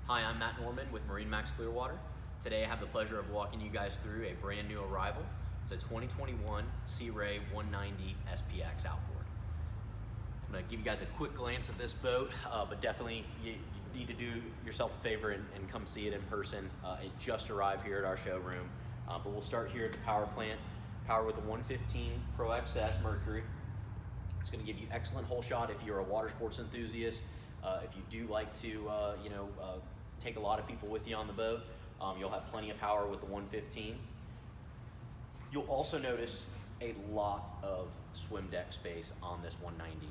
Hi, I'm Matt Norman with MarineMax Clearwater. Today I have the pleasure of walking you guys through a brand new arrival. It's a 2021 Sea Ray 190 SPX outboard. I'm going to give you guys a quick glance at this boat, but definitely you need to do yourself a favor and come see it in person. It just arrived here at our showroom, but we'll start here at the power plant. Power with a 115 Pro XS Mercury. It's going to give you excellent hole shot if you're a water sports enthusiast. If you do like to, take a lot of people with you on the boat, you'll have plenty of power with the 115. You'll also notice a lot of swim deck space on this 190.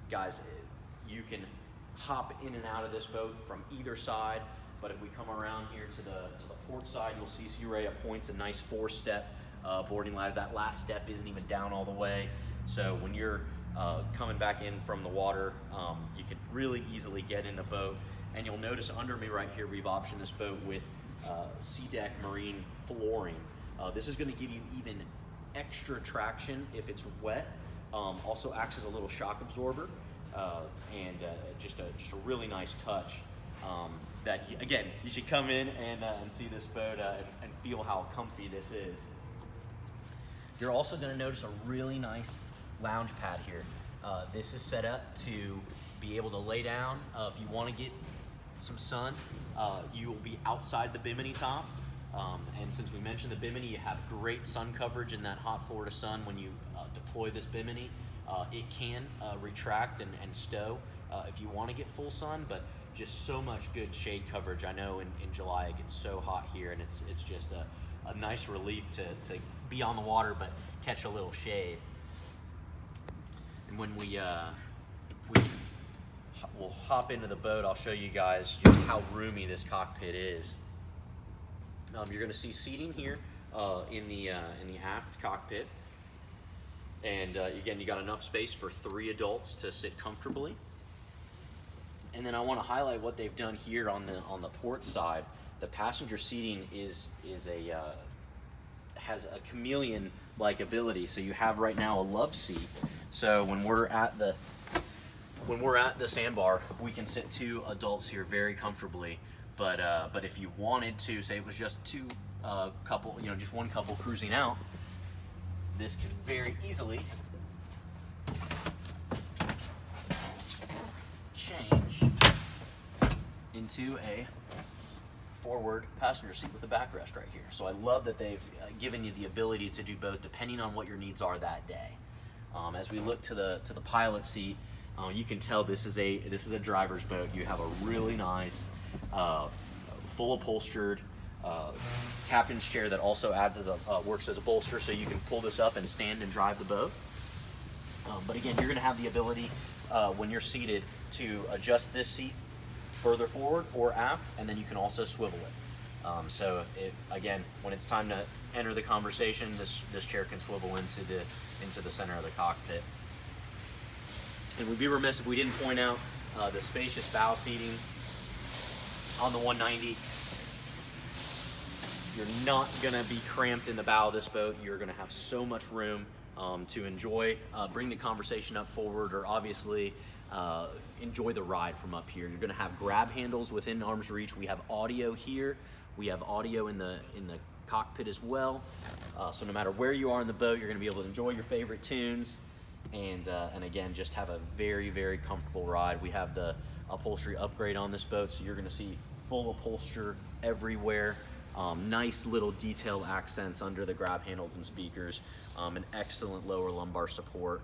Guys, you can hop in and out of this boat from either side, but if we come around here to the port side, you'll see Sea Ray appoints a nice 4-step boarding ladder. That last step isn't even down all the way, so when you're coming back in from the water, you can really easily get in the boat. And you'll notice under me right here, we've optioned this boat with SeaDek marine flooring. This is going to give you even extra traction if it's wet. Also acts as a little shock absorber, and just a really nice touch. That again, you should come in and see this boat and feel how comfy this is. You're also going to notice a really nice lounge pad here. This is set up to be able to lay down if you want to get some sun. You will be outside the bimini top, and since we mentioned the bimini, you have great sun coverage in that hot Florida sun. When you deploy this bimini, it can retract and stow if you want to get full sun, but just so much good shade coverage. I know in July it gets so hot here, and it's just a nice relief to be on the water but catch a little shade. And when we'll hop into the boat, I'll show you guys just how roomy this cockpit is. You're going to see seating here in the aft cockpit, and again, you got enough space for 3 adults to sit comfortably. And then I want to highlight what they've done here on the port side. The passenger seating has a chameleon-like ability. So you have right now a love seat. So when we're at the sandbar, we can sit 2 adults here very comfortably. But if you wanted to, say it was just just one couple cruising out, this can very easily change into a forward passenger seat with a backrest right here. So I love that they've given you the ability to do both depending on what your needs are that day. As we look to the pilot seat, you can tell this is a driver's boat. You have a really nice, full upholstered captain's chair that also works as a bolster, so you can pull this up and stand and drive the boat. But again, you're going to have the ability when you're seated to adjust this seat further forward or aft, and then you can also swivel it. So again, when it's time to enter the conversation, this chair can swivel into the center of the cockpit. And we'd be remiss if we didn't point out the spacious bow seating on the 190. You're not going to be cramped in the bow of this boat. You're going to have so much room to enjoy, bring the conversation up forward, or obviously enjoy the ride from up here. You're going to have grab handles within arm's reach. We have audio here. We have audio in the cockpit as well. So no matter where you are in the boat, you're going to be able to enjoy your favorite tunes. And again, just have a very, very comfortable ride. We have the upholstery upgrade on this boat, so you're going to see full upholster everywhere. Nice little detailed accents under the grab handles and speakers. An excellent lower lumbar support.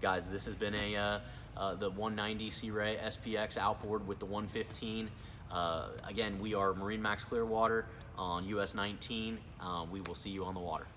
Guys, this has been the 190 Sea Ray SPX outboard with the 115. Again, we are MarineMax Clearwater on US 19. We will see you on the water.